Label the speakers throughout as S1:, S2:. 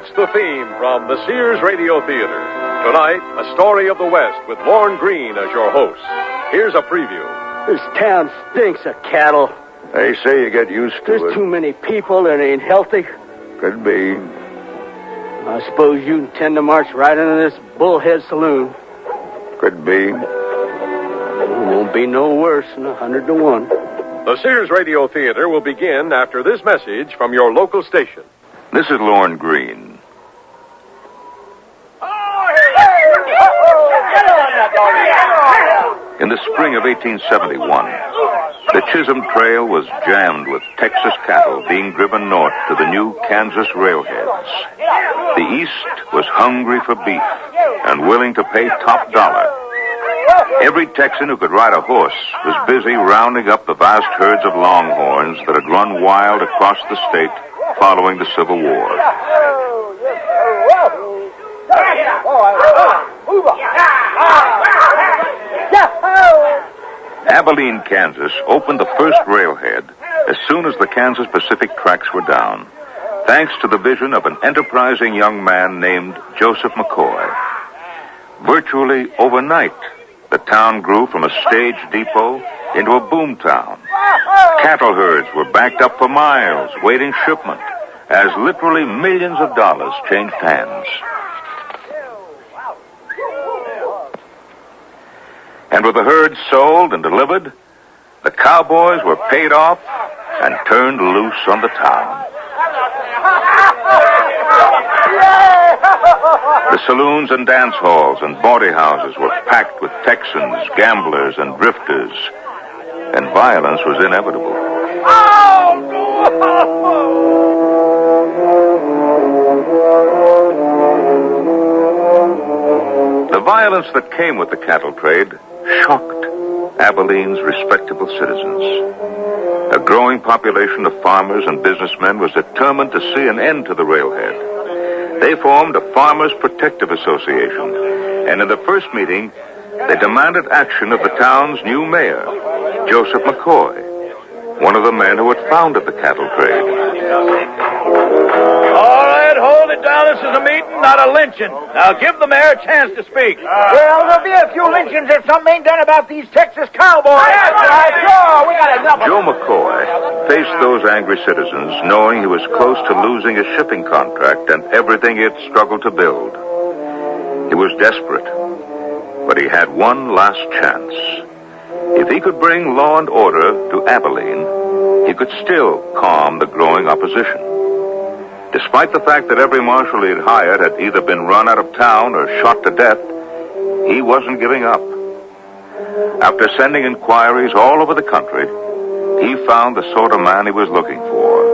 S1: That's the theme from the Sears Radio Theater. Tonight, a story of the West with Lorne Greene as your host. Here's a preview.
S2: This town stinks of cattle.
S3: They say you get used to
S2: There's too many people and it ain't healthy.
S3: Could be.
S2: I suppose you intend to march right into this bullhead saloon.
S3: Could be.
S2: It won't be no worse than 100 to 1.
S1: The Sears Radio Theater will begin after this message from your local station.
S3: This is Lorne Greene. In the spring of 1871, the Chisholm Trail was jammed with Texas cattle being driven north to the new Kansas railheads. The East was hungry for beef and willing to pay top dollar. Every Texan who could ride a horse was busy rounding up the vast herds of longhorns that had run wild across the state following the Civil War. Abilene, Kansas opened the first railhead as soon as the Kansas Pacific tracks were down, thanks to the vision of an enterprising young man named Joseph McCoy. Virtually overnight, the town grew from a stage depot into a boom town. Cattle herds were backed up for miles, waiting shipment, as literally millions of dollars changed hands. And with the herds sold and delivered, the cowboys were paid off and turned loose on the town. The saloons and dance halls and bawdy houses were packed with Texans, gamblers, and drifters, and violence was inevitable. The violence that came with the cattle trade shocked Abilene's respectable citizens. A growing population of farmers and businessmen was determined to see an end to the railhead. They formed a Farmers Protective Association, and in the first meeting, they demanded action of the town's new mayor, Joseph McCoy, one of the men who had founded the cattle trade.
S4: All right, hold it down. This is a meeting, not a lynching. Now give the mayor a chance to speak.
S5: Well, there'll be a few lynchings if something ain't done about these Texas cowboys. That's right. Sure, we got enough of
S3: Joe McCoy faced those angry citizens knowing he was close to losing a shipping contract and everything he had struggled to build. He was desperate, but he had one last chance. If he could bring law and order to Abilene, he could still calm the growing opposition. Despite the fact that every marshal he had hired had either been run out of town or shot to death, he wasn't giving up. After sending inquiries all over the country, he found the sort of man he was looking for.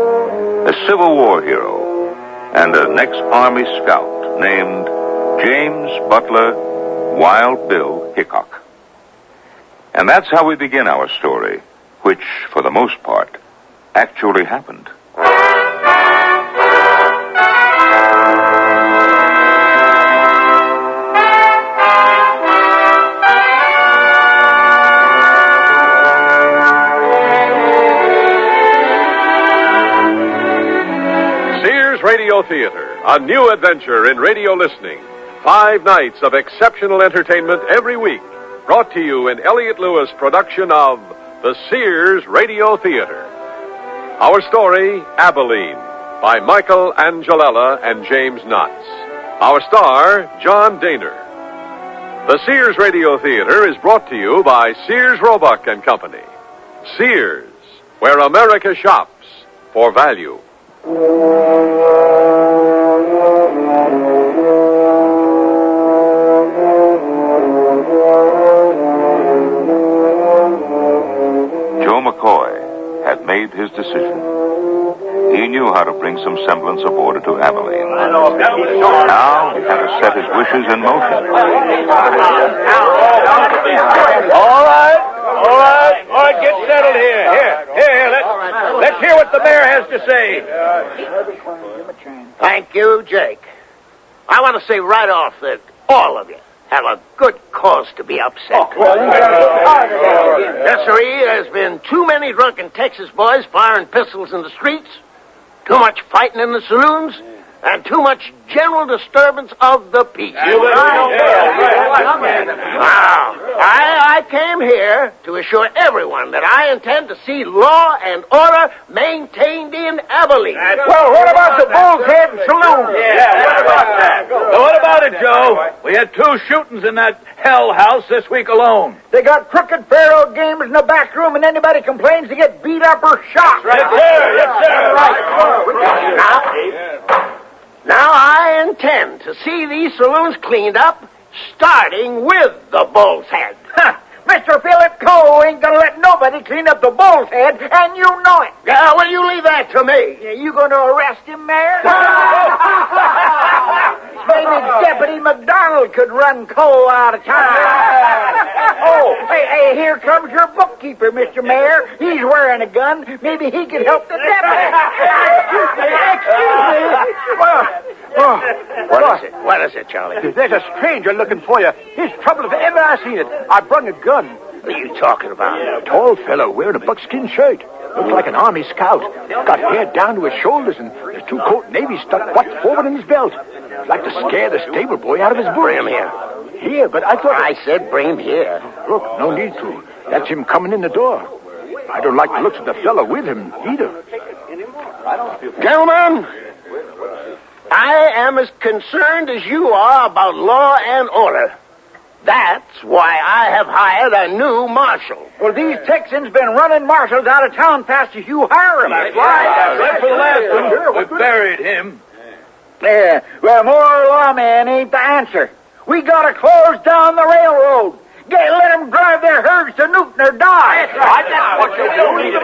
S3: A Civil War hero and an ex-Army scout named James Butler Wild Bill Hickok. And that's how we begin our story, which, for the most part, actually happened.
S1: Sears Radio Theater, a new adventure in radio listening. 5 nights of exceptional entertainment every week. Brought to you in Elliott Lewis' production of the Sears Radio Theater. Our story, Abilene, by Michael Angelella and James Knotts. Our star, John Daner. The Sears Radio Theater is brought to you by Sears Roebuck and Company. Sears, where America shops for value.
S3: Joe McCoy had made his decision. He knew how to bring some semblance of order to Abilene. Now he had to set his wishes in motion.
S4: All right, get settled here. Here, let's hear what the mayor has to say.
S5: Thank you, Jake. I want to say right off that all of you have a good cause to be upset. Yes, sirree, there's been too many drunken Texas boys firing pistols in the streets, too much fighting in the saloons, and too much general disturbance of the peace. I came here to assure everyone that I intend to see law and order maintained in Abilene.
S4: Well, what about the Bull's Head Saloon? What about that?
S6: Well, what about it, Joe? We had 2 shootings in that hell house this week alone.
S4: They got crooked faro games in the back room, and anybody complains to get beat up or shot.
S6: Yes, sir. Yes, sir.
S5: Now I intend to see these saloons cleaned up, starting with the Bull's Head.
S4: Mr. Philip Cole ain't gonna let nobody clean up the Bull's Head, and you know it.
S5: Well, you leave that to me.
S4: You gonna arrest him, Mayor? Maybe Deputy McDonald could run Cole out of town. Oh, hey, here comes your bookkeeper, Mr. Mayor. He's wearing a gun. Maybe he can help the deputy.
S5: What is it, Charlie?
S2: There's a stranger looking for you. He's trouble if ever I seen it. I brung a gun.
S5: What are you talking about?
S2: A tall fellow wearing a buckskin shirt. Looks like an army scout. Got hair down to his shoulders and there's 2 coat navy stuck butt forward in his belt. Like to scare the stable boy out of his boots.
S5: Bring him here.
S2: Here, but I thought...
S5: I said bring him here.
S2: Look, no need to. That's him coming in the door. I don't like the looks of the fellow with him, either.
S5: Gentlemen, I am as concerned as you are about law and order. That's why I have hired a new marshal.
S4: Well, these Texans been running marshals out of town fast as you hire them.
S6: That's right for the last one. We buried him.
S4: Yeah, well, more lawmen ain't the answer. We gotta close down the railroad. Let them drive their herds to Newton or die.
S5: That's what you do. The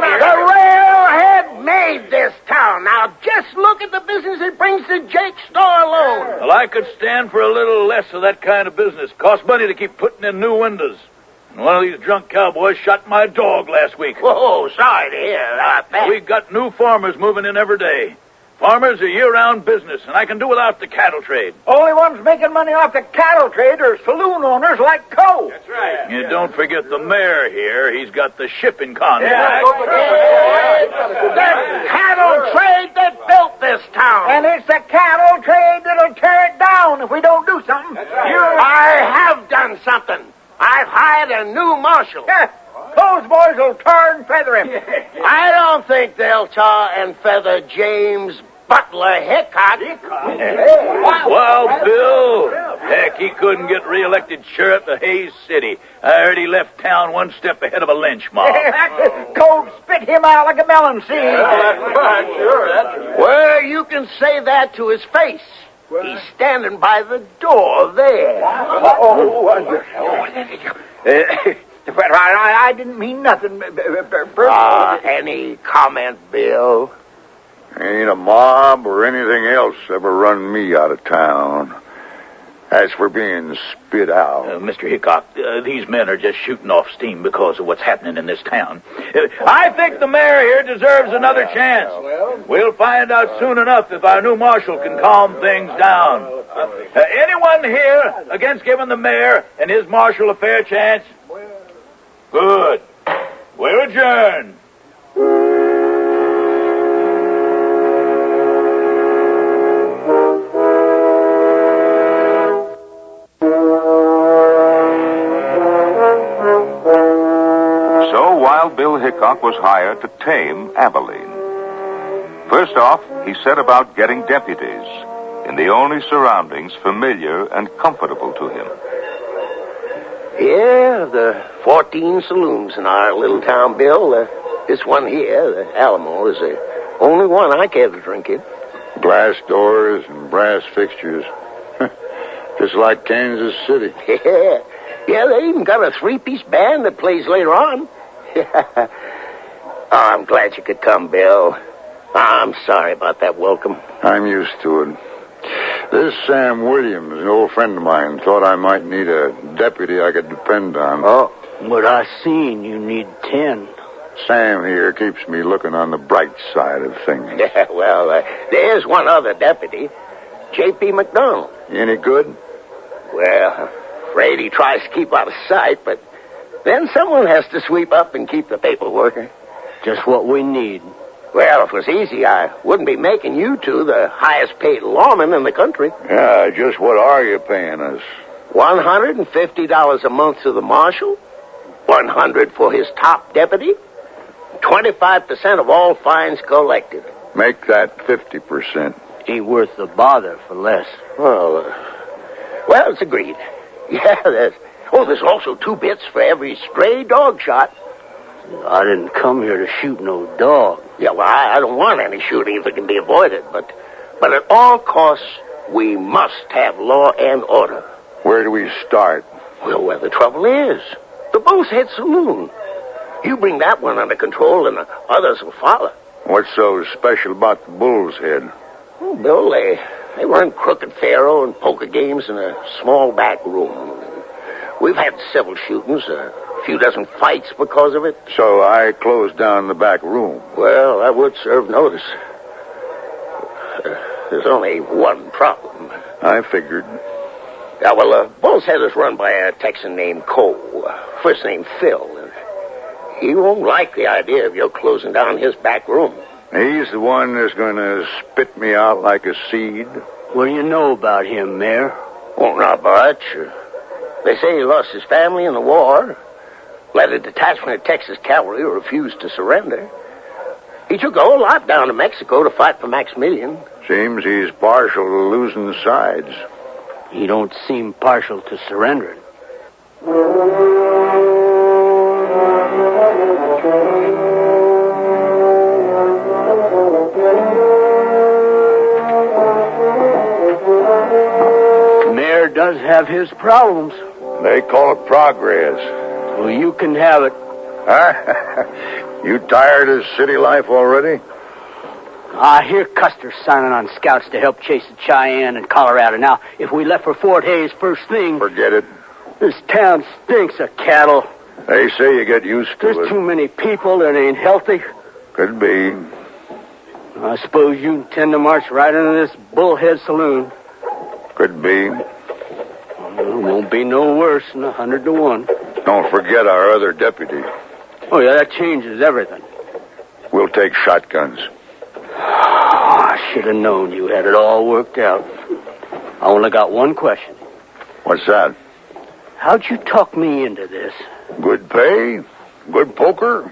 S5: railhead made this town. Now, just look at the business it brings to Jake's store alone.
S6: Well, I could stand for a little less of that kind of business. Costs money to keep putting in new windows. And one of these drunk cowboys shot my dog last week.
S5: Whoa, sorry to hear about that.
S6: We got new farmers moving in every day. Farmers are year-round business, and I can do without the cattle trade.
S4: Only ones making money off the cattle trade are saloon owners like Cole.
S6: That's right. You don't forget the mayor here. He's got the shipping contract.
S5: The cattle trade that built this town.
S4: And it's the cattle trade that'll tear it down if we don't do something.
S5: I have done something. I've hired a new marshal.
S4: Those boys will tar and feather him.
S5: I don't think they'll tar and feather James Butler Hickok.
S6: Well, Bill, heck, he couldn't get reelected sheriff of Hayes City. I heard he left town one step ahead of a lynch mob.
S4: Cold spit him out like a melon seed.
S5: Well, you can say that to his face. He's standing by the door there.
S4: I didn't mean nothing.
S5: Any comment, Bill?
S7: Ain't a mob or anything else ever run me out of town. As for being spit out...
S6: Mr. Hickok, these men are just shooting off steam because of what's happening in this town. I think the mayor here deserves another chance. We'll find out soon enough if our new marshal can calm things down. Anyone here against giving the mayor and his marshal a fair chance? Good. We're adjourned.
S3: So Wild Bill Hickok was hired to tame Abilene. First off, he set about getting deputies in the only surroundings familiar and comfortable to him.
S5: Yeah, the 14 saloons in our little town, Bill. This one here, the Alamo, is the only one I care to drink in.
S7: Glass doors and brass fixtures. Just like Kansas City.
S5: Yeah, they even got a 3-piece band that plays later on. Oh, I'm glad you could come, Bill. I'm sorry about that welcome.
S7: I'm used to it. This Sam Williams, an old friend of mine, thought I might need a deputy I could depend on.
S2: Oh, but I seen you need 10.
S7: Sam here keeps me looking on the bright side of things.
S5: Yeah, well, there's one other deputy, J.P. McDonald.
S7: Any good?
S5: Well, afraid he tries to keep out of sight, but then someone has to sweep up and keep the paperwork.
S2: Just what we need.
S5: Well, if it was easy, I wouldn't be making you two the highest paid lawmen in the country.
S7: Yeah, just what are you paying us?
S5: $150 a month to the marshal, $100 for his top deputy, 25% of all fines collected.
S7: Make that 50%.
S2: Ain't worth the bother for less.
S5: Well, it's agreed. Yeah, there's also 2 bits for every stray dog shot.
S2: I didn't come here to shoot no dog.
S5: Yeah, well, I don't want any shooting if it can be avoided, but at all costs, we must have law and order.
S7: Where do we start?
S5: Well, where the trouble is. The Bull's Head Saloon. You bring that one under control, and the others will follow.
S7: What's so special about the Bull's Head?
S5: Oh, Bill, they run crooked faro and poker games in a small back room. We've had several shootings, a few dozen fights because of it.
S7: So I closed down the back room.
S5: Well, that would serve notice. There's only one problem.
S7: I figured.
S5: Yeah, well, Bull's Head is run by a Texan named Cole, first name Phil. And he won't like the idea of your closing down his back room.
S7: He's the one that's going to spit me out like a seed.
S2: What do you know about him, Mayor?
S5: Oh, not much. They say he lost his family in the war, led a detachment of Texas cavalry who refused to surrender. He took a whole lot down to Mexico to fight for Maximilian.
S7: Seems he's partial to losing sides.
S2: He don't seem partial to surrendering. The mayor does have his problems.
S7: They call it progress.
S2: Well, you can have it.
S7: Huh? You tired of city life already?
S2: I hear Custer's signing on scouts to help chase the Cheyenne and Colorado. Now, if we left for Fort Hays first thing...
S7: Forget it.
S2: This town stinks of cattle.
S7: They say you get used to
S2: There's
S7: it.
S2: too many people that ain't healthy.
S7: Could be.
S2: I suppose you intend to march right into this Bullhead Saloon.
S7: Could be.
S2: Well, it won't be no worse than 100 to 1.
S7: Don't forget our other deputy.
S2: Oh, yeah, that changes everything.
S7: We'll take shotguns.
S2: I should have known you had it all worked out. I only got one question.
S7: What's that?
S2: How'd you talk me into this?
S7: Good pay, good poker,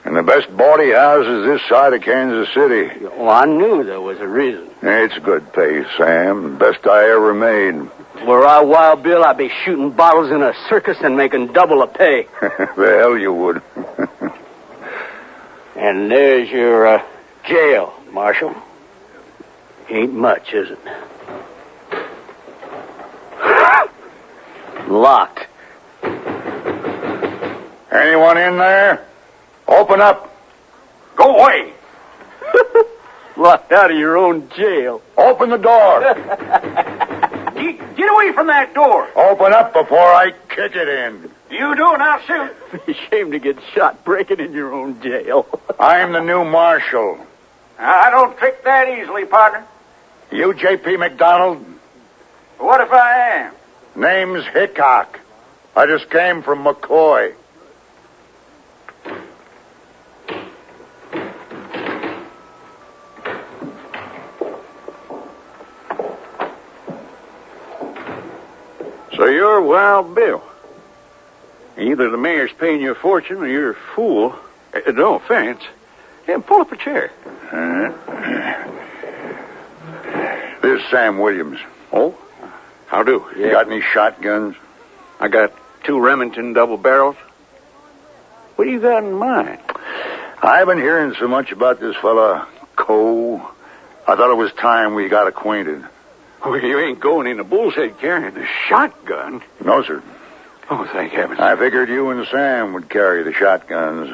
S7: and the best bawdy houses this side of Kansas City.
S2: Oh, I knew there was a reason.
S7: It's good pay, Sam. Best I ever made.
S2: Were I Wild Bill, I'd be shooting bottles in a circus and making double the pay.
S7: The hell you would.
S2: And there's your jail, Marshal. Ain't much, is it? Locked.
S7: Anyone in there? Open up.
S4: Go away.
S2: Locked out of your own jail.
S7: Open the door.
S4: Get away from that door.
S7: Open up before I kick it in.
S4: You do, and I'll shoot.
S2: Be ashamed to get shot breaking in your own jail.
S7: I'm the new marshal.
S4: I don't trick that easily, partner.
S7: You J.P. McDonald?
S4: What if I am?
S7: Name's Hickok. I just came from McCoy.
S8: So you're Wild Bill. Either the mayor's paying you a fortune or you're a fool. No offense. Yeah, pull up a chair.
S7: This is Sam Williams.
S8: Oh? How do?
S7: You got any shotguns?
S8: I got 2 Remington double barrels. What do you got in mind?
S7: I've been hearing so much about this fella, Cole. I thought it was time we got acquainted.
S8: Oh, you ain't going in the Bull's Head carrying a shotgun.
S7: No, sir.
S8: Oh, thank heavens.
S7: I figured you and Sam would carry the shotguns.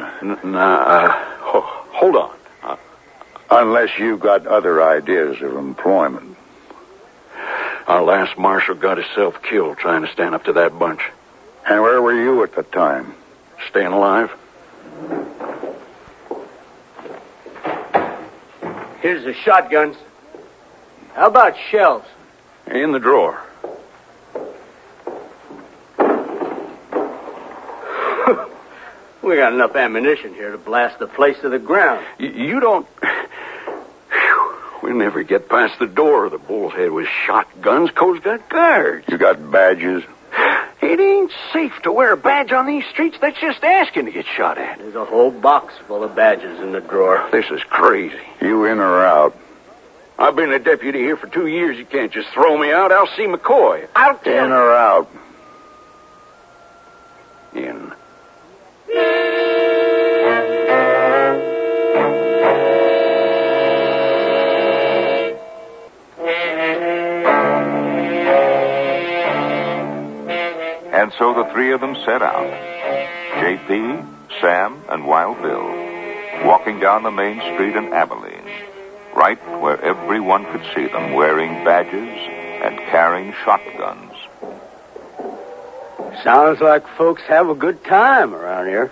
S8: Hold on.
S7: Unless you've got other ideas of employment.
S8: Our last marshal got himself killed trying to stand up to that bunch.
S7: And where were you at the time?
S8: Staying alive.
S2: Here's the shotguns. How about shells?
S8: In the drawer.
S2: We got enough ammunition here to blast the place to the ground.
S8: You don't... We never get past the door. The bullhead with shotguns. Co's got guards.
S7: You got badges?
S8: It ain't safe to wear a badge on these streets. That's just asking to get shot at.
S5: There's a whole box full of badges in the drawer.
S8: This is crazy.
S7: You in or out?
S8: I've been a deputy here for 2 years. You can't just throw me out. I'll see McCoy. I'll tell
S7: In or out?
S8: In.
S3: And so the three of them set out. J.P., Sam, and Wild Bill, walking down the main street in Abilene, right where everyone could see them wearing badges and carrying shotguns.
S5: Sounds like folks have a good time around here.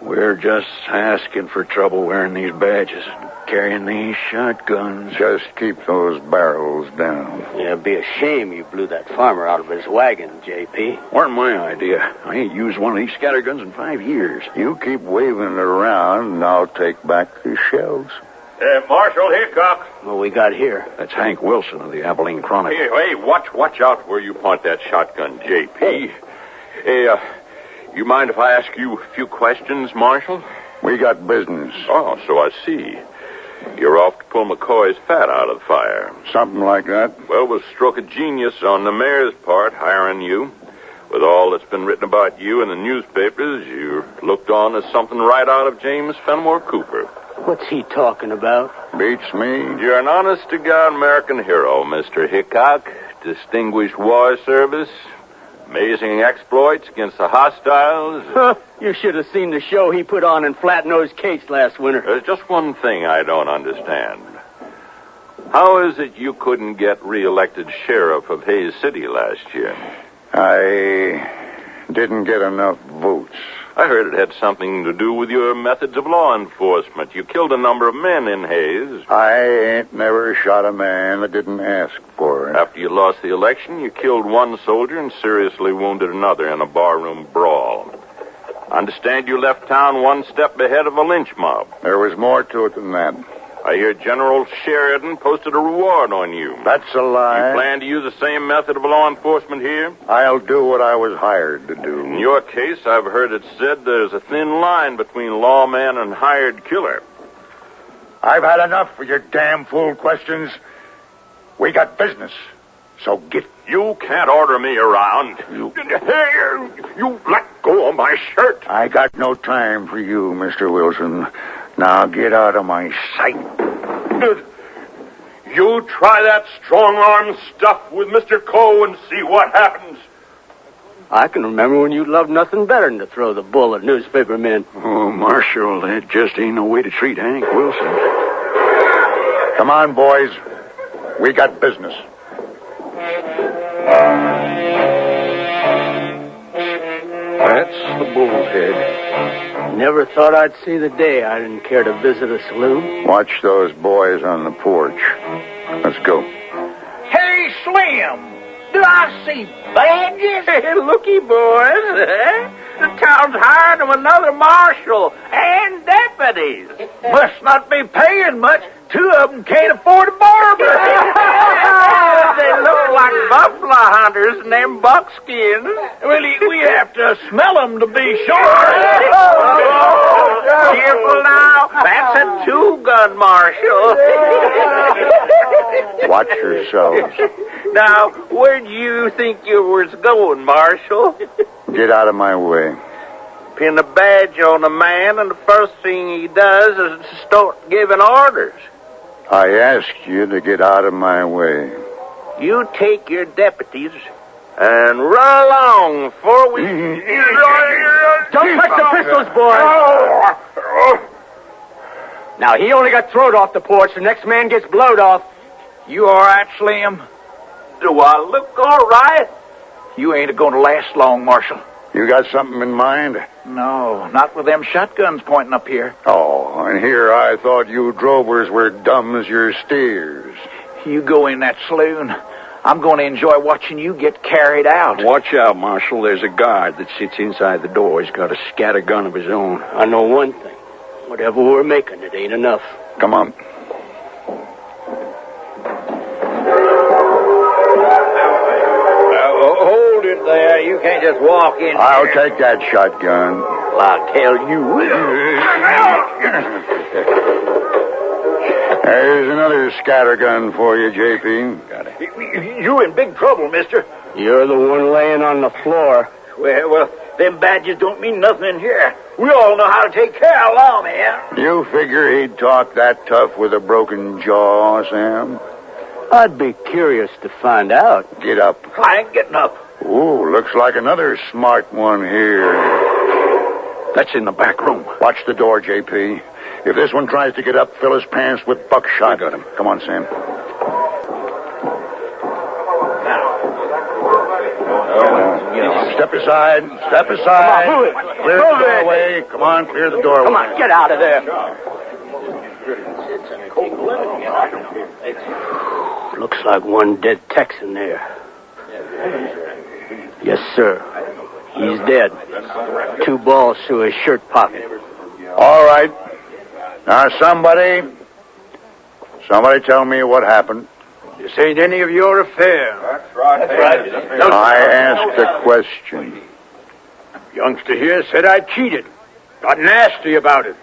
S8: We're just asking for trouble wearing these badges and carrying these shotguns.
S7: Just keep those barrels down.
S5: Yeah, it'd be a shame you blew that farmer out of his wagon, J.P.
S8: Weren't my idea. I ain't used one of these scatterguns in 5 years.
S7: You keep waving it around, and I'll take back the shells.
S9: Marshal Hickok.
S5: What we got here?
S8: That's Hank Wilson of the Abilene Chronicle.
S9: Hey, watch out where you point that shotgun, J.P. Hey, you mind if I ask you a few questions, Marshal?
S7: We got business.
S9: Oh, so I see. You're off to pull McCoy's fat out of the fire.
S7: Something like that.
S9: Well, it was a stroke of genius on the mayor's part, hiring you. With all that's been written about you in the newspapers, you looked on as something right out of James Fenimore Cooper.
S5: What's he talking about?
S7: Beats me.
S9: You're an honest-to-God American hero, Mr. Hickok. Distinguished war service. Amazing exploits against the hostiles.
S5: You should have seen the show he put on in Flat-Nosed Case last winter.
S9: There's just one thing I don't understand. How is it you couldn't get reelected sheriff of Hays City last year?
S7: I didn't get enough votes.
S9: I heard it had something to do with your methods of law enforcement. You killed a number of men in Hays.
S7: I ain't never shot a man that didn't ask for it.
S9: After you lost the election, you killed one soldier and seriously wounded another in a barroom brawl. I understand you left town one step ahead of a lynch mob.
S7: There was more to it than that.
S9: I hear General Sheridan posted a reward on you.
S7: That's a lie.
S9: You plan to use the same method of law enforcement here?
S7: I'll do what I was hired to do.
S9: In your case, I've heard it said there's a thin line between lawman and hired killer.
S7: I've had enough of your damn fool questions. We got business. So get...
S9: You can't order me around. You let go of my shirt.
S7: I got no time for you, Mr. Wilson. Now get out of my sight.
S9: You try that strong-arm stuff with Mr. Coe and see what happens.
S5: I can remember when you loved nothing better than to throw the bull at newspaper men.
S8: Oh, Marshal, that just ain't no way to treat Hank Wilson.
S7: Come on, boys. We got business.
S8: That's the bullhead.
S5: Never thought I'd see the day I didn't care to visit a saloon.
S7: Watch those boys on the porch. Let's go.
S4: Hey, Slim, do I see badges? Hey, looky, boys. The town's hired them another marshal and deputies. Must not be paying much. 2 of them can't afford a barber. They look like buffalo hunters in them buckskins. Well, we have to smell them to be sure. Careful now. That's a 2-gun marshal.
S7: Watch yourselves.
S4: Now, where do you think you was going, Marshal?
S7: Get out of my way.
S4: Pin a badge on a man, and the first thing he does is to start giving orders.
S7: I asked you to get out of my way.
S4: You take your deputies and run along before we...
S5: Don't touch the pistols, boys! Now, he only got thrown off the porch. The next man gets blowed off.
S4: You all right, Slim? Do I look all right?
S6: You ain't going to last long, Marshal.
S7: You got something in mind?
S6: No, not with them shotguns pointing up here.
S7: Oh, and here I thought you drovers were dumb as your steers.
S6: You go in that saloon. I'm going to enjoy watching you get carried out.
S8: Watch out, Marshal. There's a guard that sits inside the door. He's got a scattergun of his own.
S5: I know one thing. Whatever we're making, it ain't enough.
S7: Come on.
S6: can't just walk in
S7: I'll
S6: here.
S7: take that shotgun.
S6: Well, I'll tell you will.
S7: There's another scattergun for you, JP.
S6: You in big trouble, mister.
S5: You're the one laying on the floor.
S6: Well, them badges don't mean nothing in here. We all know how to take care of lawmen.
S7: You figure he'd talk that tough with a broken jaw, Sam?
S5: I'd be curious to find out.
S7: Get up.
S6: I ain't getting up.
S7: Ooh, looks like another smart one here.
S8: That's in the back room.
S7: Watch the door, JP. If this one tries to get up, fill his pants with buckshot.
S8: I got him.
S7: Come on, Sam. Step aside. Step aside.
S5: Come on, move it.
S7: Clear the doorway. Come on, clear the doorway.
S5: Come on, get out of there. Looks like one dead Texan there. Yes, sir. He's dead. 2 balls through his shirt pocket.
S7: All right. Now, somebody tell me what happened.
S2: This ain't any of your affair.
S8: That's right.
S7: I asked a question.
S2: Youngster here said I cheated. Got nasty about it.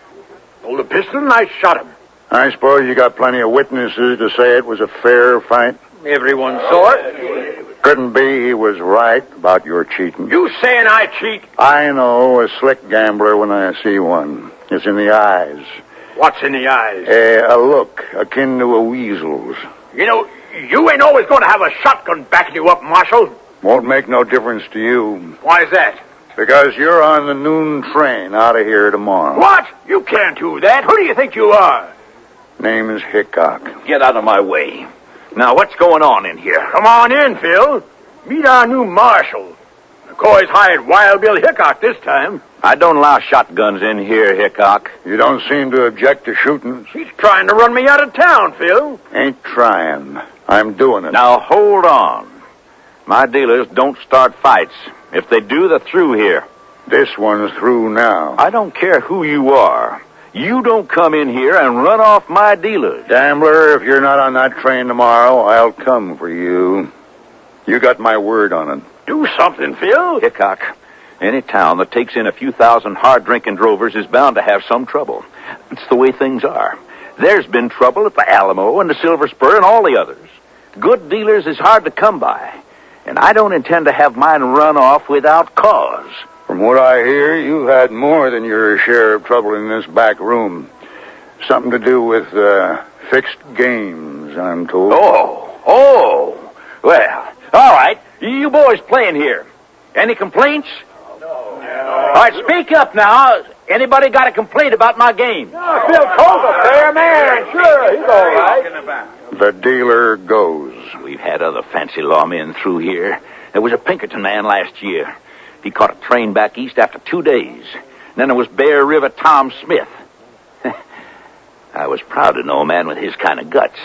S2: Pulled a pistol and I shot him.
S7: I suppose you got plenty of witnesses to say it was a fair fight?
S2: Everyone saw it.
S7: Couldn't be he was right about your cheating.
S2: You saying I cheat?
S7: I know a slick gambler when I see one. It's in the eyes.
S2: What's in the eyes?
S7: A look akin to a weasel's.
S2: You know, you ain't always going to have a shotgun backing you up, Marshal.
S7: Won't make no difference to you.
S2: Why is that?
S7: Because you're on the noon train out of here tomorrow.
S2: What? You can't do that. Who do you think you are?
S7: Name is Hickok.
S6: Get out of my way. Now, what's going on in here?
S2: Come on in, Phil. Meet our new Marshal. McCoy's hired Wild Bill Hickok this time.
S6: I don't allow shotguns in here, Hickok.
S7: You don't seem to object to shooting.
S2: He's trying to run me out of town, Phil.
S7: Ain't trying. I'm doing it.
S6: Now, hold on. My dealers don't start fights. If they do, they're through here.
S7: This one's through now.
S6: I don't care who you are. You don't come in here and run off my dealers.
S7: Gambler, if you're not on that train tomorrow, I'll come for you. You got my word on it.
S2: Do something, Phil.
S6: Hickok, any town that takes in a few thousand hard-drinking drovers is bound to have some trouble. It's the way things are. There's been trouble at the Alamo and the Silver Spur and all the others. Good dealers is hard to come by, and I don't intend to have mine run off without cause.
S7: From what I hear, you've had more than your share of trouble in this back room. Something to do with fixed games, I'm told.
S6: Oh. Well, all right. You boys playing here. Any complaints? No. All right, speak up now. Anybody got a complaint about my game?
S2: No, Phil Cole's a fair man. Sure, he's all right.
S7: The dealer goes.
S6: We've had other fancy lawmen through here. There was a Pinkerton man last year. He caught a train back east after 2 days. And then there was Bear River Tom Smith. I was proud to know a man with his kind of guts.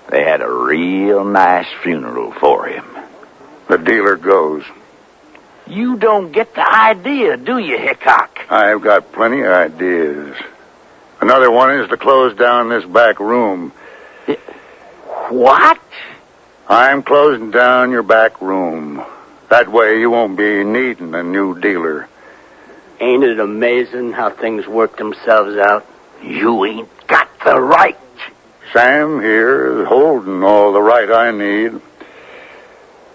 S6: They had a real nice funeral for him.
S7: The dealer goes.
S6: You don't get the idea, do you, Hickok?
S7: I've got plenty of ideas. Another one is to close down this back room.
S6: What?
S7: I'm closing down your back room. That way you won't be needing a new dealer.
S5: Ain't it amazing how things work themselves out?
S6: You ain't got the right.
S7: Sam here is holding all the right I need.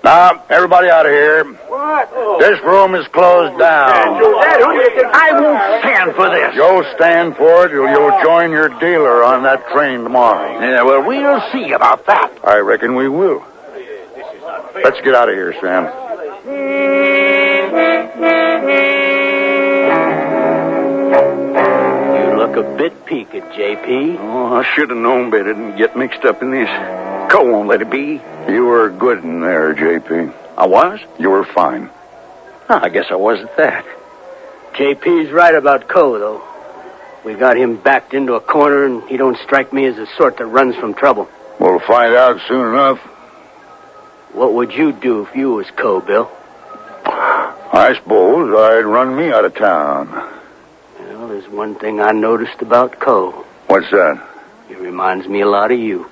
S7: Now, everybody out of here.
S2: What?
S7: This room is closed down.
S2: Dad, who do you think?
S6: I won't stand for this.
S7: You'll stand for it, or you'll join your dealer on that train tomorrow.
S6: Yeah, well, we'll see about that.
S7: I reckon we will. Let's get out of here, Sam.
S5: You look a bit peaked, J.P.
S8: Oh, I should have known better than get mixed up in this. Cole won't let it be.
S7: You were good in there, J.P.
S8: I was?
S7: You were fine.
S8: I guess I wasn't that.
S5: J.P.'s right about Coe, though. We got him backed into a corner, and he don't strike me as the sort that runs from trouble.
S7: We'll find out soon enough.
S5: What would you do if you was Coe, Bill?
S7: I suppose I'd run me out of town.
S5: Well, there's one thing I noticed about Coe.
S7: What's that?
S5: He reminds me a lot of you.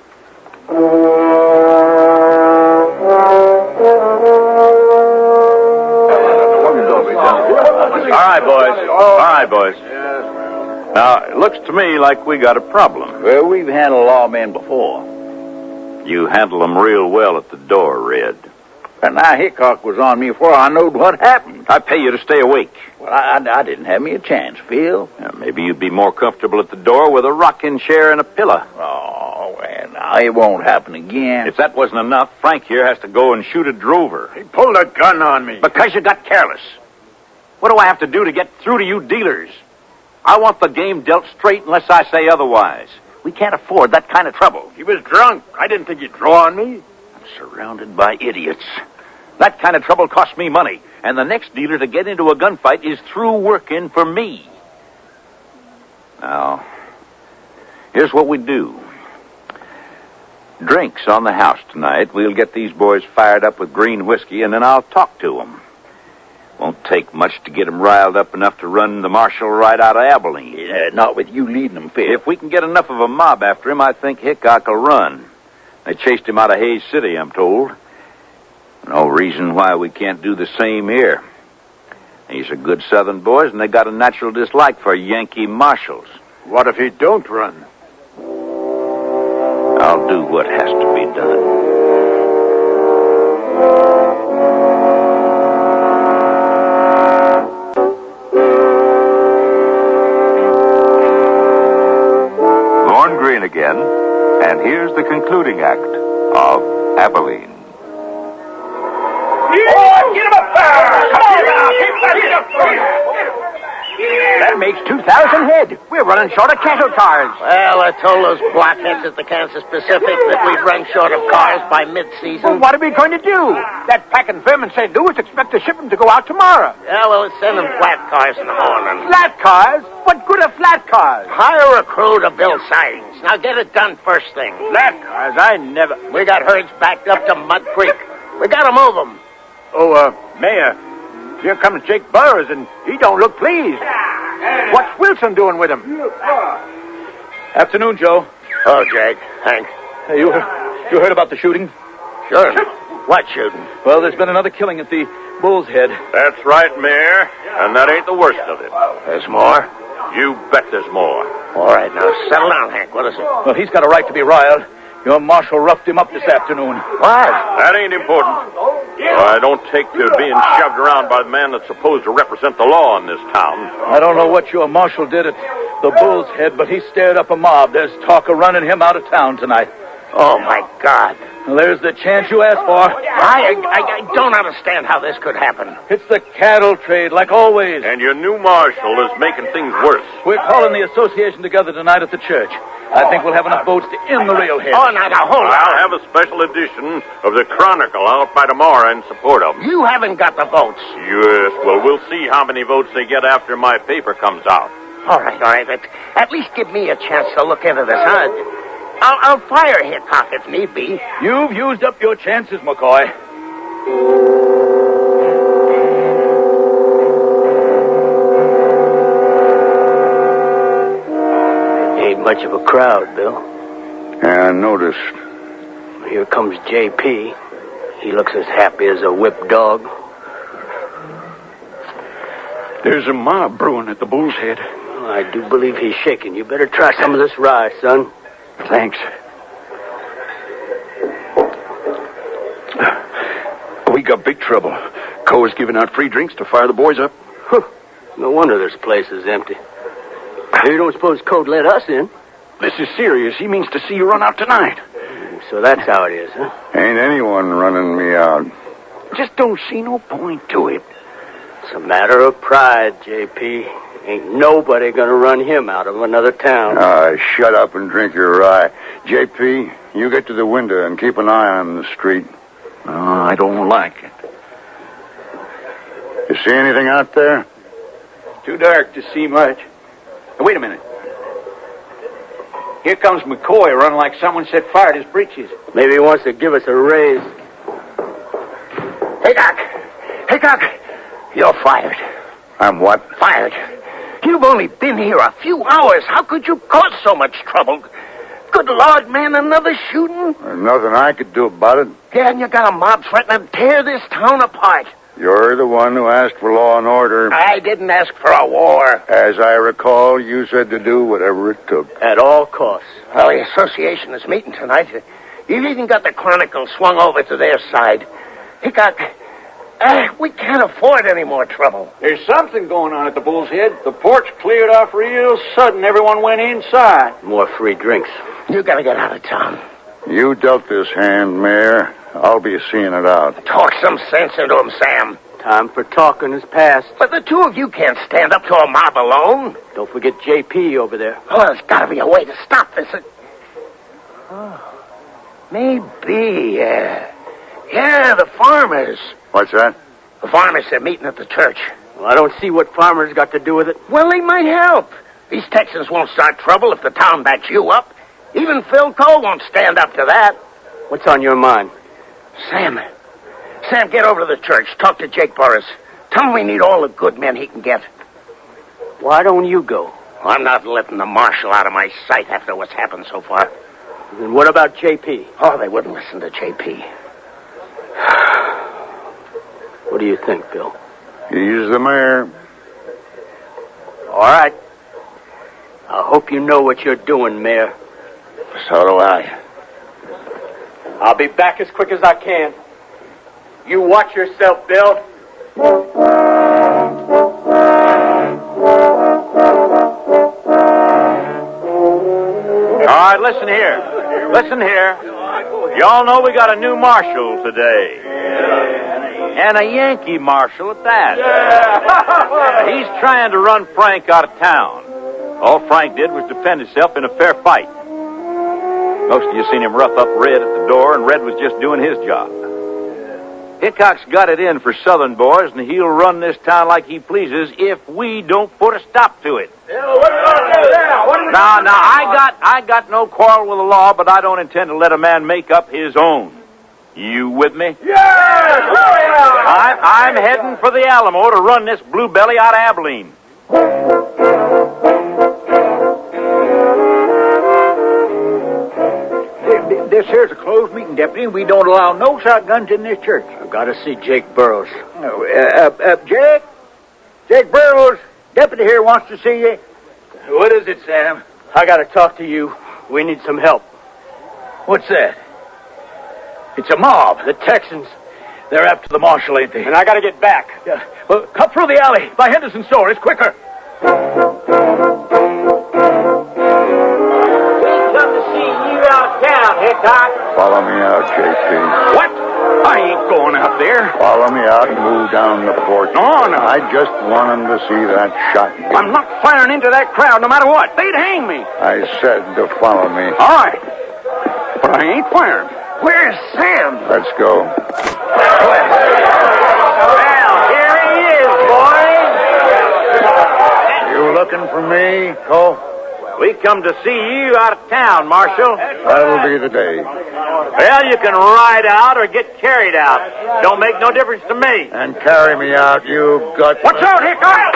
S9: right, boys. All right, boys. Now, it looks to me like we got a problem.
S6: Well, we've handled lawmen before.
S9: You handle them real well at the door, Red.
S6: And now Hickok was on me before I knowed what happened.
S9: I pay you to stay awake.
S6: Well, I didn't have me a chance, Phil.
S9: Maybe you'd be more comfortable at the door with a rocking chair and a pillow.
S6: Oh, well, now, it won't happen again.
S9: If that wasn't enough, Frank here has to go and shoot a drover.
S2: He pulled a gun on me.
S9: Because you got careless. What do I have to do to get through to you dealers? I want the game dealt straight unless I say otherwise. We can't afford that kind of trouble.
S2: He was drunk. I didn't think he'd draw on me.
S9: I'm surrounded by idiots. That kind of trouble costs me money, and the next dealer to get into a gunfight is through working for me. Now, here's what we do. Drinks on the house tonight. We'll get these boys fired up with green whiskey, and then I'll talk to them. Won't take much to get them riled up enough to run the marshal right out of Abilene.
S6: Yeah, not with you leading them, Phil.
S9: If we can get enough of a mob after him, I think Hickok will run. They chased him out of Hayes City, I'm told. No reason why we can't do the same here. These are good Southern boys, and they got a natural dislike for Yankee marshals.
S2: What if he don't run?
S9: I'll do what has to be done.
S3: Lorne Greene again, and here's the concluding act of Abilene.
S4: Oh, get him up there! Come on now! Keep that up for you!
S2: That makes 2,000 head. We're running short of cattle cars.
S5: Well, I told those blockheads at the Kansas Pacific that we'd run short of cars by mid-season.
S2: Well, what are we going to do? That packing firm in St. Louis expects to ship them to go out tomorrow.
S5: Yeah, well, let's send them flat cars in the morning.
S2: Flat cars? What good are flat cars?
S5: Hire a crew to build sidings. Now get it done first thing.
S2: Flat cars? I never...
S5: We got herds backed up to Mud Creek. We got to move them.
S2: Oh, Mayor, here comes Jake Burroughs, and he don't look pleased. What's Wilson doing with him?
S6: Afternoon, Joe.
S5: Oh, Jake. Hank.
S6: Hey, you heard about the shooting?
S5: Sure. What shooting?
S6: Well, there's been another killing at the Bull's Head.
S9: That's right, Mayor. And that ain't the worst of it.
S5: There's more?
S9: You bet there's more.
S5: All right, now settle down, Hank. What is it?
S6: Well, he's got a right to be riled. Your marshal roughed him up this afternoon.
S5: What?
S9: That ain't important. I don't take to being shoved around by the man that's supposed to represent the law in this town.
S6: I don't know what your marshal did at the Bull's Head, but he stirred up a mob. There's talk of running him out of town tonight.
S5: Oh, my God.
S6: Well, there's the chance you asked for.
S5: I don't understand how this could happen.
S6: It's the cattle trade, like always.
S9: And your new marshal is making things worse.
S6: We're calling the association together tonight at the church. I think we'll have enough votes to end the railhead.
S5: Oh, now, hold on.
S9: I'll have a special edition of the Chronicle out by tomorrow in support of them.
S5: You haven't got the votes.
S9: Yes, well, we'll see how many votes they get after my paper comes out.
S5: All right. But at least give me a chance to look into this, huh? I'll fire Hickok if need be.
S6: You've used up your chances, McCoy.
S10: Ain't much of a crowd, Bill.
S7: Yeah, I noticed.
S10: Here comes J.P. He looks as happy as a whipped dog.
S8: There's a mob brewing at the Bull's Head.
S10: Oh, I do believe he's shaking. You better try some of this rye, son.
S8: Thanks. We got big trouble. Coe's giving out free drinks to fire the boys up.
S10: No wonder this place is empty. You don't suppose Code let us in?
S8: This is serious. He means to see you run out tonight.
S10: So that's how it is, huh?
S7: Ain't anyone running me out.
S8: Just don't see no point to it.
S10: It's a matter of pride, J.P. Ain't nobody gonna run him out of another town.
S7: Shut up and drink your rye. J.P., you get to the window and keep an eye on the street.
S8: Oh, I don't like it.
S7: You see anything out there?
S2: Too dark to see much. Now, wait a minute. Here comes McCoy running like someone set fire to his breeches.
S10: Maybe he wants to give us a raise.
S5: Hickok, you're fired.
S7: I'm what?
S5: Fired. You've only been here a few hours. How could you cause so much trouble? Good Lord, man, another shooting?
S7: There's nothing I could do about it.
S5: Yeah, and you got a mob threatening to tear this town apart.
S7: You're the one who asked for law and order.
S5: I didn't ask for a war.
S7: As I recall, you said to do whatever it took.
S10: At all costs.
S5: Well, the association is meeting tonight. You've even got the Chronicle swung over to their side. Hickok, we can't afford any more trouble.
S8: There's something going on at the Bull's Head. The porch cleared off real sudden. Everyone went inside.
S10: More free drinks.
S5: You gotta get out of town.
S7: You dealt this hand, Mayor. I'll be seeing it out.
S5: Talk some sense into him, Sam.
S10: Time for talking is past.
S5: But the two of you can't stand up to a mob alone.
S10: Don't forget JP over there.
S5: Oh, there's gotta be a way to stop this. Maybe, Yeah, the farmers.
S7: What's that?
S5: The farmers are meeting at the church.
S10: Well, I don't see what farmers got to do with it.
S5: Well, they might help. These Texans won't start trouble if the town backs you up. Even Phil Cole won't stand up to that.
S10: What's on your mind?
S5: Sam, get over to the church. Talk to Jake Burris. Tell him we need all the good men he can get.
S10: Why don't you go?
S5: I'm not letting the marshal out of my sight after what's happened so far.
S10: And what about JP?
S5: Oh, they wouldn't listen to JP.
S10: What do you think, Bill?
S7: He's the mayor.
S10: All right. I hope you know what you're doing, Mayor.
S5: So do I.
S10: I'll be back as quick as I can. You watch yourself, Bill.
S9: All right, listen here. Listen here. Y'all know we got a new marshal today. And a Yankee marshal at that. He's trying to run Frank out of town. All Frank did was defend himself in a fair fight. Most of you seen him rough up Red at the door, and Red was just doing his job. Hickok's got it in for Southern boys, and he'll run this town like he pleases if we don't put a stop to it. Now, I got no quarrel with the law, but I don't intend to let a man make up his own. You with me?
S4: Yes!
S9: I'm heading for the Alamo to run this blue belly out of Abilene.
S2: This here's a closed meeting, Deputy, and we don't allow no shotguns in this church.
S10: I've got to see Jake Burrows.
S2: Jake? Jake Burrows, Deputy here wants to see you.
S10: What is it, Sam? I got to talk to you. We need some help.
S2: What's that? It's a mob.
S10: The Texans.
S2: They're after the marshal, ain't they?
S10: And I got to get back.
S2: Yeah. Well, cut through the alley by Henderson's store. It's quicker.
S9: Hickok.
S7: Follow me out, JP.
S8: What? I ain't going out there.
S7: Follow me out and move down the porch.
S8: No.
S7: I just want him to see that shotgun.
S8: I'm not firing into that crowd no matter what. They'd hang me.
S7: I said to follow me.
S8: All right. But I ain't firing.
S5: Where's Sam?
S7: Let's go.
S9: Well, here he is, boys.
S7: You looking for me, Cole?
S9: We come to see you out of town, Marshal.
S7: That'll be the day.
S9: Well, you can ride out or get carried out. Don't make no difference to me.
S7: And carry me out, you gut.
S8: Watch out, Hickok!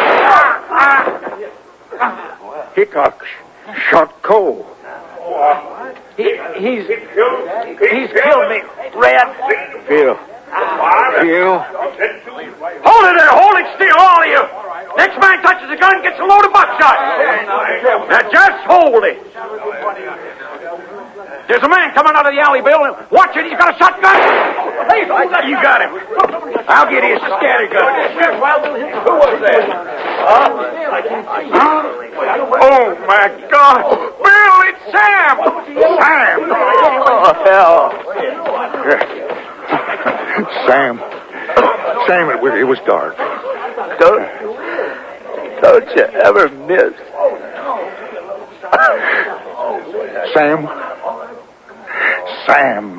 S7: Hickok shot Cole.
S9: He's killed me, Red.
S7: Phil.
S8: Hold it there! Hold it still, all of you! Next man touches the gun gets a load of buckshot. Now just hold it. There's a man coming out of the alley, Bill. Watch it, he's got a shotgun. Hey, you got him. I'll get his scattergun. Who was that? Oh, my God. Bill, it's Sam. Sam.
S7: Oh, Sam, it was dark.
S10: Don't you ever miss.
S7: Sam.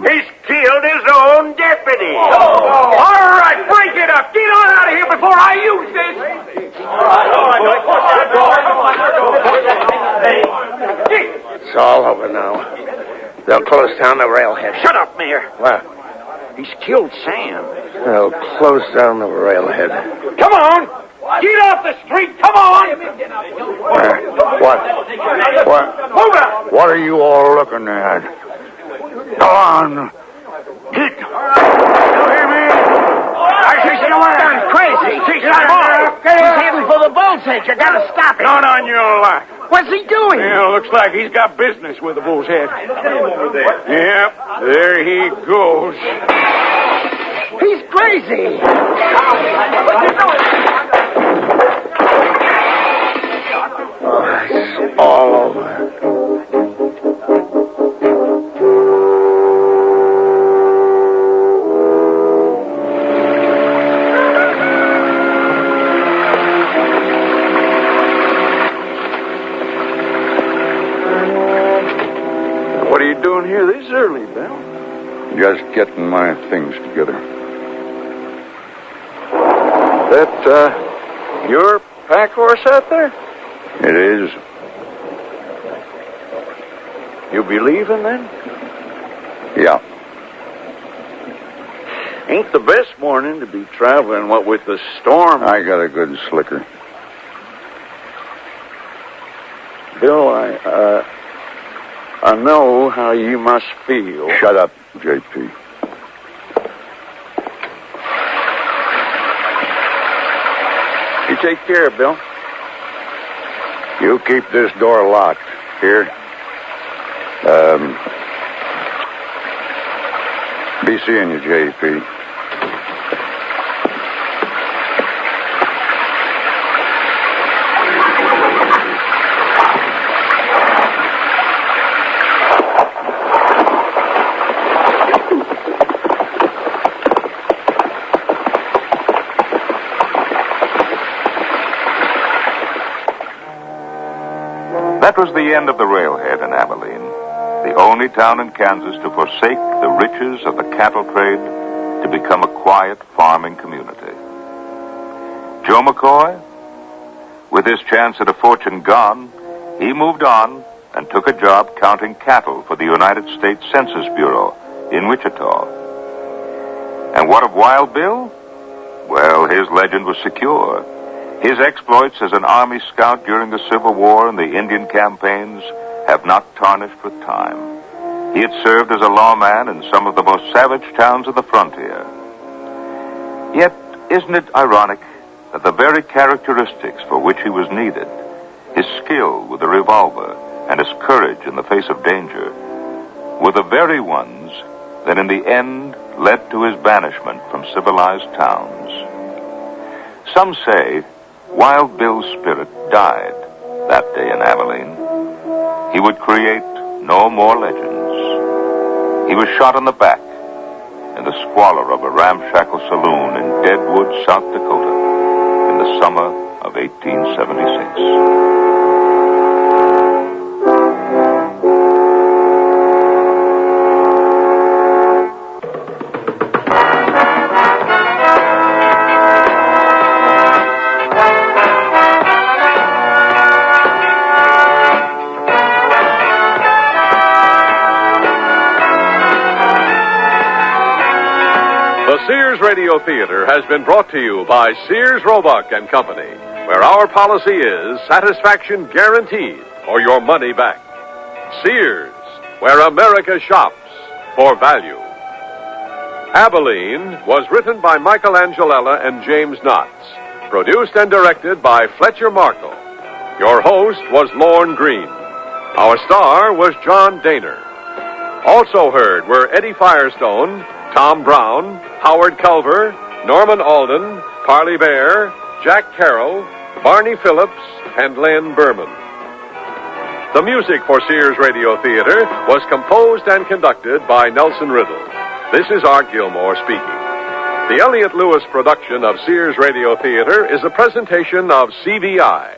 S9: He's killed his own deputy.
S8: All right, break it up. Get on out of here before I use this.
S5: It's all over now. They'll close down the railhead.
S8: Shut up, Mayor.
S5: What?
S8: He's killed Sam.
S5: They'll close down the railhead.
S8: Come on. Get off the street. Come on.
S7: What are you all looking at? Go on. Get.
S8: You hear me? I see some man.
S4: He's heading for the bull's head. You gotta stop him.
S8: Not on your life.
S4: What's he doing?
S8: Well, looks like he's got business with the bull's head. Over there. Yep, there he goes.
S4: He's crazy.
S5: Oh, it's all over.
S8: What are you doing here this early, Bill?
S7: Just getting my things together.
S8: That, your pack horse out there?
S7: It is.
S8: You be leaving then?
S7: Yeah.
S8: Ain't the best morning to be traveling, what with the storm.
S7: I got a good slicker.
S8: Bill, I know how you must feel.
S7: Shut up, J.P.
S8: You take care, Bill.
S7: You keep this door locked. Here. Be seeing you, J.P.
S3: That was the end of the railhead in Abilene, the only town in Kansas to forsake the riches of the cattle trade to become a quiet farming community. Joe McCoy, with his chance at a fortune gone, he moved on and took a job counting cattle for the United States Census Bureau in Wichita. And what of Wild Bill? Well, his legend was secure. His exploits as an Army scout during the Civil War and the Indian campaigns have not tarnished with time. He had served as a lawman in some of the most savage towns of the frontier. Yet, isn't it ironic that the very characteristics for which he was needed, his skill with the revolver and his courage in the face of danger, were the very ones that in the end led to his banishment from civilized towns? Some say Wild Bill's spirit died that day in Abilene. He would create no more legends. He was shot in the back in the squalor of a ramshackle saloon in Deadwood, South Dakota, in the summer of 1876.
S1: The Sears Radio Theater has been brought to you by Sears Roebuck and Company, where our policy is satisfaction guaranteed or your money back. Sears, where America shops for value. Abilene was written by Michael Angelella and James Knotts, produced and directed by Fletcher Markle. Your host was Lorne Green. Our star was John Daner. Also heard were Eddie Firestone, Tom Brown, Howard Culver, Norman Alden, Parley Bear, Jack Carroll, Barney Phillips, and Len Berman. The music for Sears Radio Theater was composed and conducted by Nelson Riddle. This is Art Gilmore speaking. The Elliott Lewis production of Sears Radio Theater is a presentation of CVI.